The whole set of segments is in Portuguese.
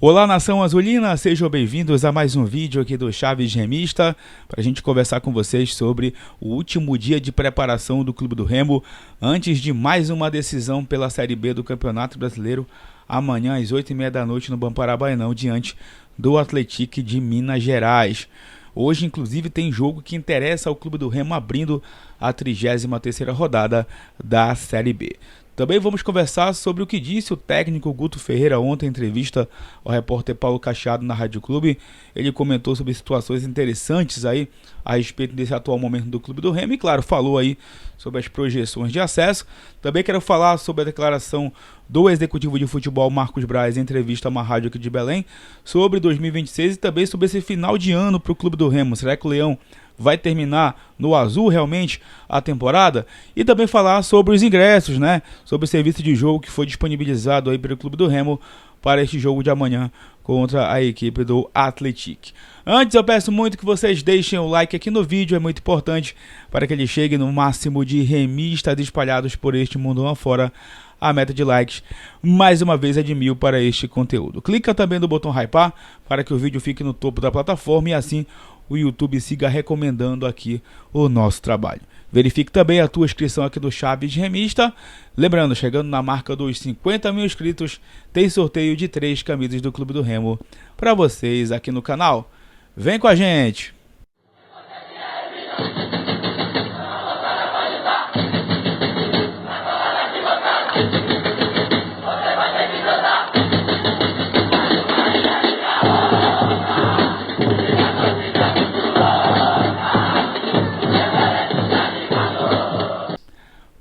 Olá, nação azulina, sejam bem-vindos a mais um vídeo aqui do Chaves Remista, para a gente conversar com vocês sobre o último dia de preparação do Clube do Remo, antes de mais uma decisão pela Série B do Campeonato Brasileiro, amanhã às 8h30 da noite no Bamparabainão, diante do Atlético de Minas Gerais. Hoje, inclusive, tem jogo que interessa ao Clube do Remo, abrindo a 33ª rodada da Série B. Também vamos conversar sobre o que disse o técnico Guto Ferreira ontem em entrevista ao repórter Paulo Cachado na Rádio Clube. Ele comentou sobre situações interessantes aí a respeito desse atual momento do Clube do Remo e, claro, falou aí sobre as projeções de acesso. Também quero falar sobre a declaração do executivo de futebol Marcos Braz em entrevista a uma rádio aqui de Belém sobre 2026 e também sobre esse final de ano para o Clube do Remo. Será que o Leão vai terminar no azul realmente a temporada? E também falar sobre os ingressos, né? Sobre o serviço de jogo que foi disponibilizado aí pelo Clube do Remo para este jogo de amanhã contra a equipe do Atlético. Antes, eu peço muito que vocês deixem o like aqui no vídeo, é muito importante para que ele chegue no máximo de remistas espalhados por este mundo afora. A meta de likes, mais uma vez, é de 1000 para este conteúdo. Clica também no botão hypar para que o vídeo fique no topo da plataforma e assim o YouTube siga recomendando aqui o nosso trabalho. Verifique também a tua inscrição aqui do Chaves Remista. Lembrando, chegando na marca dos 50 mil inscritos, tem sorteio de 3 camisas do Clube do Remo para vocês aqui no canal. Vem com a gente!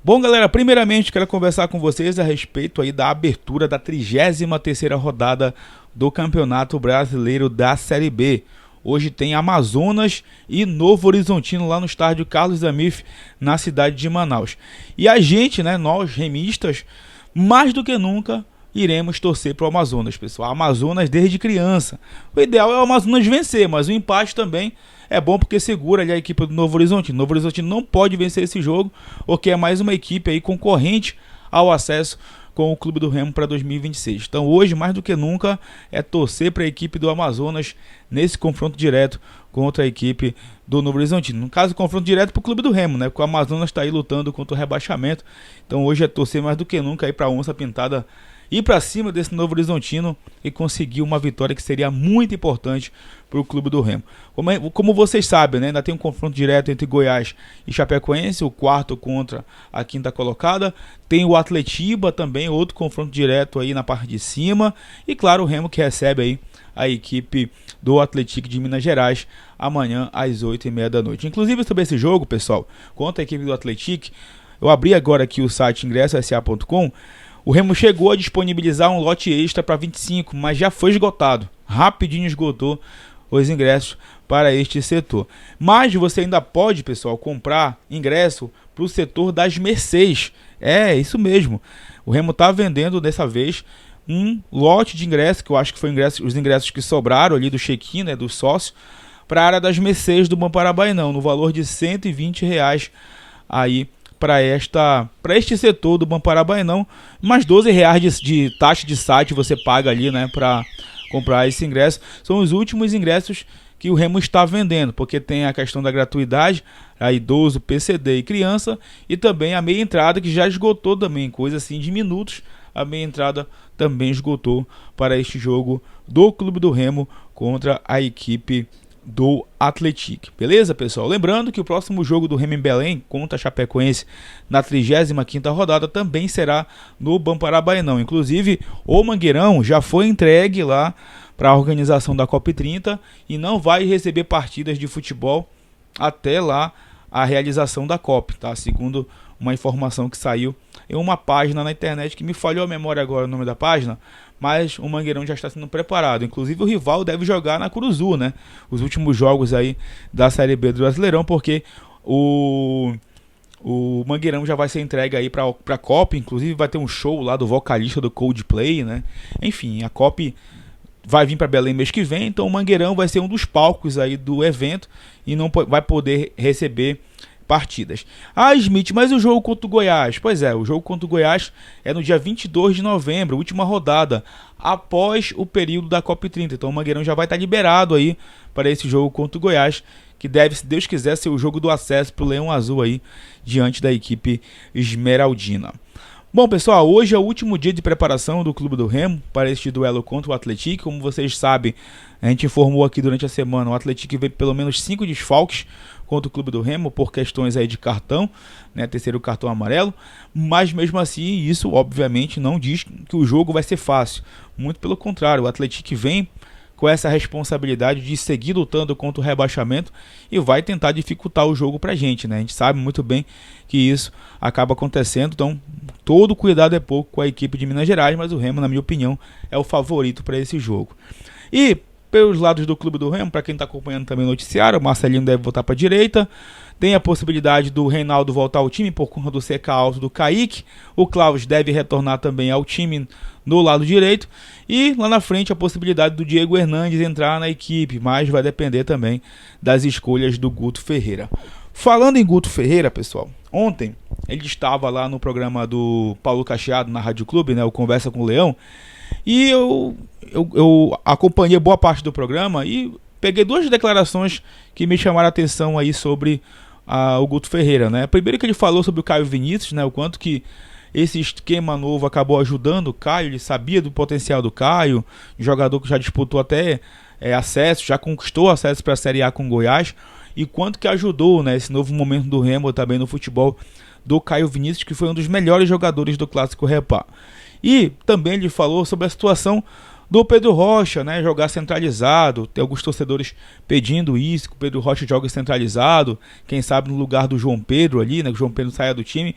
Bom, galera, primeiramente quero conversar com vocês a respeito aí da abertura da 33ª rodada do Campeonato Brasileiro da Série B. Hoje tem Amazonas e Novo Horizontino lá no estádio Carlos Amif, na cidade de Manaus. E a gente, né, nós remistas, mais do que nunca iremos torcer para o Amazonas, pessoal. Amazonas desde criança. O ideal é o Amazonas vencer, mas o empate também é bom porque segura ali a equipe do Novo Horizontino. Novo Horizontino não pode vencer esse jogo, porque é mais uma equipe aí concorrente ao acesso com o Clube do Remo para 2026. Então hoje, mais do que nunca, é torcer para a equipe do Amazonas nesse confronto direto contra a equipe do Novo Horizontino. No caso, confronto direto para o Clube do Remo, né? Porque o Amazonas está aí lutando contra o rebaixamento. Então hoje é torcer mais do que nunca aí para a onça pintada ir para cima desse Novo Horizontino e conseguir uma vitória que seria muito importante para o Clube do Remo. Como vocês sabem, né, ainda tem um confronto direto entre Goiás e Chapecoense, o quarto contra a quinta colocada. Tem o Atletiba também, outro confronto direto aí na parte de cima. E claro, o Remo que recebe aí a equipe do Atlético de Minas Gerais amanhã às 8h30 da noite. Inclusive sobre esse jogo, pessoal, contra a equipe do Atlético, eu abri agora aqui o site ingressosa.com. O Remo chegou a disponibilizar um lote extra para 25, mas já foi esgotado. Rapidinho esgotou os ingressos para este setor. Mas você ainda pode, pessoal, comprar ingresso para o setor das Mercês. É, isso mesmo. O Remo está vendendo dessa vez um lote de ingressos, que eu acho que foi os ingressos que sobraram ali do check-in, né, do sócio, para a área das Mercês do Bamparabainão, no valor de R$120 aí para este setor do Bamparabainão, mais R$12 de taxa de site você paga ali, né, para comprar esse ingresso. São os últimos ingressos que o Remo está vendendo, porque tem a questão da gratuidade, a idoso, PCD e criança, e também a meia entrada que já esgotou também, coisa assim de minutos. A meia entrada também esgotou para este jogo do Clube do Remo contra a equipe do Atlético. Beleza, pessoal? Lembrando que o próximo jogo do Remo em Belém contra a Chapecoense na 35ª rodada também será no Bamparabainão. Inclusive, o Mangueirão já foi entregue lá para a organização da Copa 30 e não vai receber partidas de futebol até lá a realização da Copa, tá? Segundo uma informação que saiu em uma página na internet, que me falhou a memória agora o nome da página, mas o Mangueirão já está sendo preparado. Inclusive o rival deve jogar na Curuzu, né? Os últimos jogos aí da Série B do Brasileirão, porque o Mangueirão já vai ser entregue aí para a Copa. Inclusive vai ter um show lá do vocalista do Coldplay, né? Enfim, a Copa vai vir para Belém mês que vem, então o Mangueirão vai ser um dos palcos aí do evento e não vai poder receber partidas. Ah, Smith, mas o jogo contra o Goiás? Pois é, o jogo contra o Goiás é no dia 22 de novembro, última rodada, após o período da COP30. Então o Mangueirão já vai estar liberado aí para esse jogo contra o Goiás, que deve, se Deus quiser, ser o jogo do acesso para o Leão Azul aí, diante da equipe esmeraldina. Bom, pessoal, hoje é o último dia de preparação do Clube do Remo para este duelo contra o Atlético. Como vocês sabem, a gente informou aqui durante a semana, o Atlético veio pelo menos 5 desfalques contra o Clube do Remo por questões aí de cartão, né, terceiro cartão amarelo, mas mesmo assim isso obviamente não diz que o jogo vai ser fácil, muito pelo contrário, o Atlético vem com essa responsabilidade de seguir lutando contra o rebaixamento e vai tentar dificultar o jogo pra gente, né? A gente sabe muito bem que isso acaba acontecendo, então todo cuidado é pouco com a equipe de Minas Gerais, mas o Remo, na minha opinião, é o favorito para esse jogo. E pelos lados do Clube do Remo, para quem está acompanhando também o noticiário, o Marcelinho deve voltar para a direita, tem a possibilidade do Reinaldo voltar ao time por conta do CK alto do Kaique, o Klaus deve retornar também ao time no lado direito, e lá na frente a possibilidade do Diego Hernandes entrar na equipe, mas vai depender também das escolhas do Guto Ferreira. Falando em Guto Ferreira, pessoal, ontem ele estava lá no programa do Paulo Cacheado na Rádio Clube, né, o Conversa com o Leão, e eu acompanhei boa parte do programa e peguei duas declarações que me chamaram a atenção aí sobre o Guto Ferreira, né? Primeiro que ele falou sobre o Caio Vinícius, né, o quanto que esse esquema novo acabou ajudando o Caio, ele sabia do potencial do Caio, jogador que já disputou até acesso, já conquistou acesso para a Série A com o Goiás, e quanto que ajudou, né, esse novo momento do Remo também no futebol do Caio Vinícius, que foi um dos melhores jogadores do Clássico Repá. E também ele falou sobre a situação do Pedro Rocha, né, jogar centralizado. Tem alguns torcedores pedindo isso, que o Pedro Rocha joga centralizado, quem sabe no lugar do João Pedro ali, né, que o João Pedro saia do time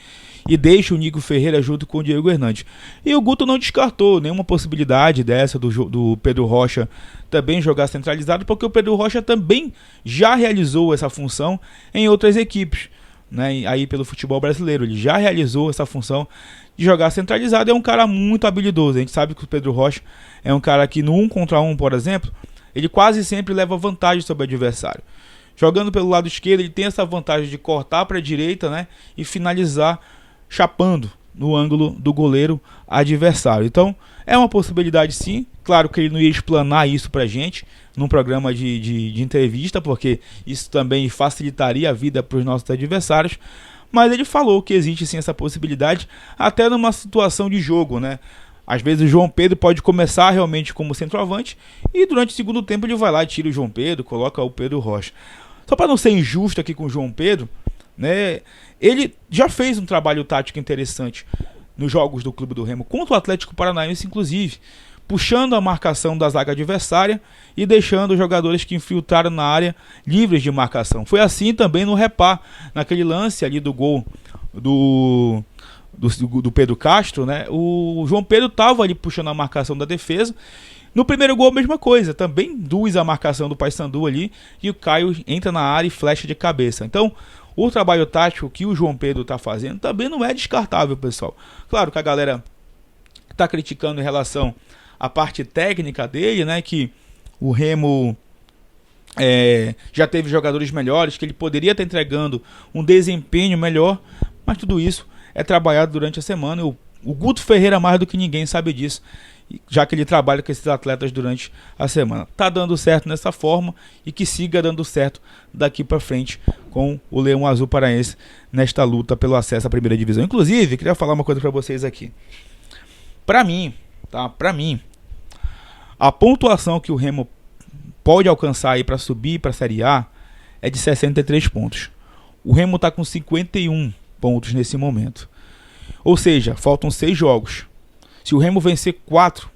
e deixa o Nico Ferreira junto com o Diego Hernandes. E o Guto não descartou nenhuma possibilidade dessa do Pedro Rocha também jogar centralizado, porque o Pedro Rocha também já realizou essa função em outras equipes, né, aí pelo futebol brasileiro. Ele já realizou essa função de jogar centralizado, é um cara muito habilidoso. A gente sabe que o Pedro Rocha é um cara que no 1 contra 1, por exemplo, ele quase sempre leva vantagem sobre o adversário. Jogando pelo lado esquerdo, ele tem essa vantagem de cortar para a direita, né, e finalizar chapando no ângulo do goleiro adversário. Então, é uma possibilidade sim. Claro que ele não ia explanar isso pra gente num programa de entrevista, porque isso também facilitaria a vida para os nossos adversários. Mas ele falou que existe sim essa possibilidade, até numa situação de jogo, né? Às vezes o João Pedro pode começar realmente como centroavante e durante o segundo tempo ele vai lá e tira o João Pedro, coloca o Pedro Rocha. Só para não ser injusto aqui com o João Pedro, né? Ele já fez um trabalho tático interessante nos jogos do Clube do Remo, contra o Atlético Paranaense inclusive, puxando a marcação da zaga adversária e deixando os jogadores que infiltraram na área livres de marcação. Foi assim também no Repá, naquele lance ali do gol do Pedro Castro, né? O João Pedro estava ali puxando a marcação da defesa. No primeiro gol a mesma coisa, também induz a marcação do Paysandu ali e o Caio entra na área e flecha de cabeça. Então, o trabalho tático que o João Pedro está fazendo também não é descartável, pessoal. Claro que a galera está criticando em relação à parte técnica dele, né, que o Remo já teve jogadores melhores, que ele poderia estar entregando um desempenho melhor, mas tudo isso é trabalhado durante a semana. O Guto Ferreira, mais do que ninguém, sabe disso, já que ele trabalha com esses atletas durante a semana. Tá dando certo nessa forma e que siga dando certo daqui para frente com o Leão Azul Paraense nesta luta pelo acesso à primeira divisão. Inclusive, queria falar uma coisa para vocês aqui. Para mim, a pontuação que o Remo pode alcançar aí para subir para a Série A é de 63 pontos. O Remo está com 51 pontos nesse momento. Ou seja, faltam 6 jogos. Se o Remo vencer 4,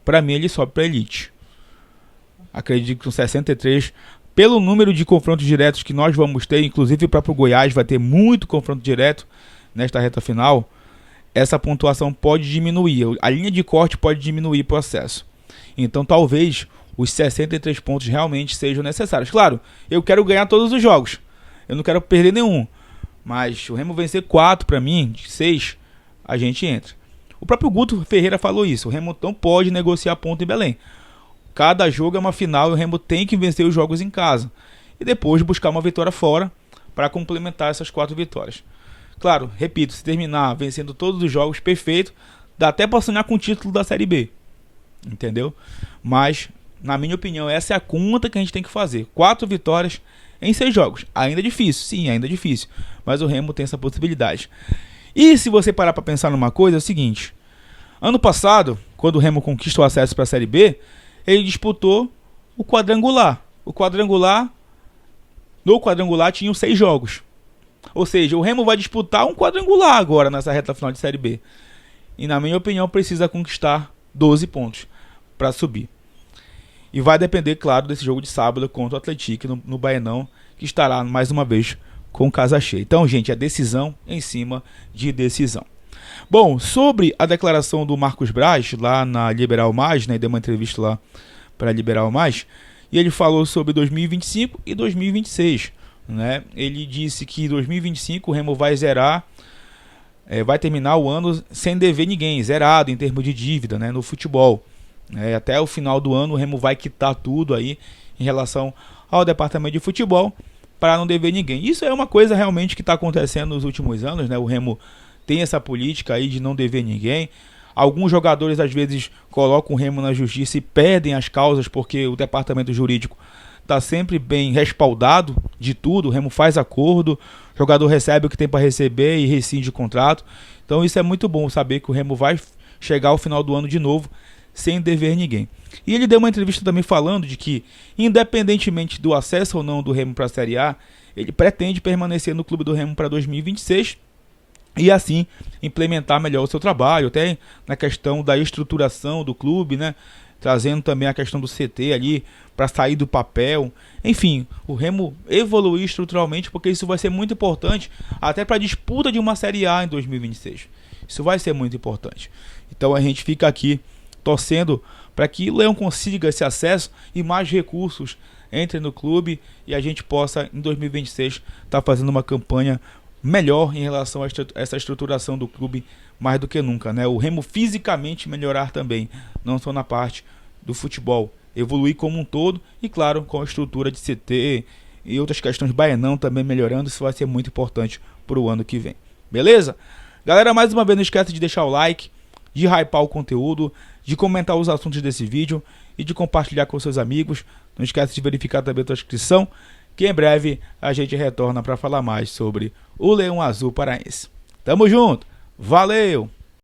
para mim ele sobe para a elite. Acredito que com 63, pelo número de confrontos diretos que nós vamos ter, inclusive o próprio Goiás vai ter muito confronto direto nesta reta final, essa pontuação pode diminuir. A linha de corte pode diminuir para o acesso. Então talvez os 63 pontos realmente sejam necessários. Claro, eu quero ganhar todos os jogos. Eu não quero perder nenhum. Mas se o Remo vencer 4 para mim, de 6, a gente entra. O próprio Guto Ferreira falou isso. O Remo não pode negociar ponto em Belém. Cada jogo é uma final e o Remo tem que vencer os jogos em casa. E depois buscar uma vitória fora para complementar essas 4 vitórias. Claro, repito, se terminar vencendo todos os jogos, perfeito, dá até para sonhar com o título da Série B, entendeu? Mas, na minha opinião, essa é a conta que a gente tem que fazer. 4 vitórias em 6 jogos. Ainda é difícil, sim, ainda é difícil, mas o Remo tem essa possibilidade. E se você parar para pensar numa coisa, é o seguinte: ano passado, quando o Remo conquistou o acesso para a Série B, ele disputou o quadrangular. No quadrangular tinham 6 jogos. Ou seja, o Remo vai disputar um quadrangular agora nessa reta final de Série B. E na minha opinião precisa conquistar 12 pontos para subir. E vai depender, claro, desse jogo de sábado contra o Atlético no Baenão, que estará mais uma vez com casa cheia. Então, gente, é decisão em cima de decisão. Bom, sobre a declaração do Marcos Braz lá na Liberal Mais, né, deu uma entrevista lá para Liberal Mais, e ele falou sobre 2025 e 2026. Né? Ele disse que em 2025 o Remo vai zerar, vai terminar o ano sem dever ninguém, zerado em termos de dívida, né, no futebol. Até o final do ano o Remo vai quitar tudo aí em relação ao departamento de futebol para não dever ninguém. Isso é uma coisa realmente que está acontecendo nos últimos anos, né? O Remo tem essa política aí de não dever ninguém. Alguns jogadores às vezes colocam o Remo na justiça e perdem as causas porque o departamento jurídico está sempre bem respaldado de tudo. O Remo faz acordo, o jogador recebe o que tem para receber e rescinde o contrato. Então isso é muito bom saber que o Remo vai chegar ao final do ano de novo sem dever ninguém. E ele deu uma entrevista também falando de que, independentemente do acesso ou não do Remo para a Série A, ele pretende permanecer no clube do Remo para 2026 e assim implementar melhor o seu trabalho, até na questão da estruturação do clube, né? Trazendo também a questão do CT ali para sair do papel. Enfim, o Remo evoluir estruturalmente, porque isso vai ser muito importante até para a disputa de uma Série A em 2026. Isso vai ser muito importante. Então a gente fica aqui torcendo para que o Leão consiga esse acesso e mais recursos entrem no clube e a gente possa em 2026 estar fazendo uma campanha melhor em relação a essa estruturação do clube mais do que nunca, né? O Remo fisicamente melhorar também, não só na parte do futebol, evoluir como um todo e claro, com a estrutura de CT e outras questões Baenão também melhorando, isso vai ser muito importante para o ano que vem. Beleza? Galera, mais uma vez não esquece de deixar o like, de hypar o conteúdo, de comentar os assuntos desse vídeo e de compartilhar com seus amigos. Não esquece de verificar também a tua inscrição, que em breve a gente retorna para falar mais sobre o Leão Azul Paraense. Tamo junto, valeu!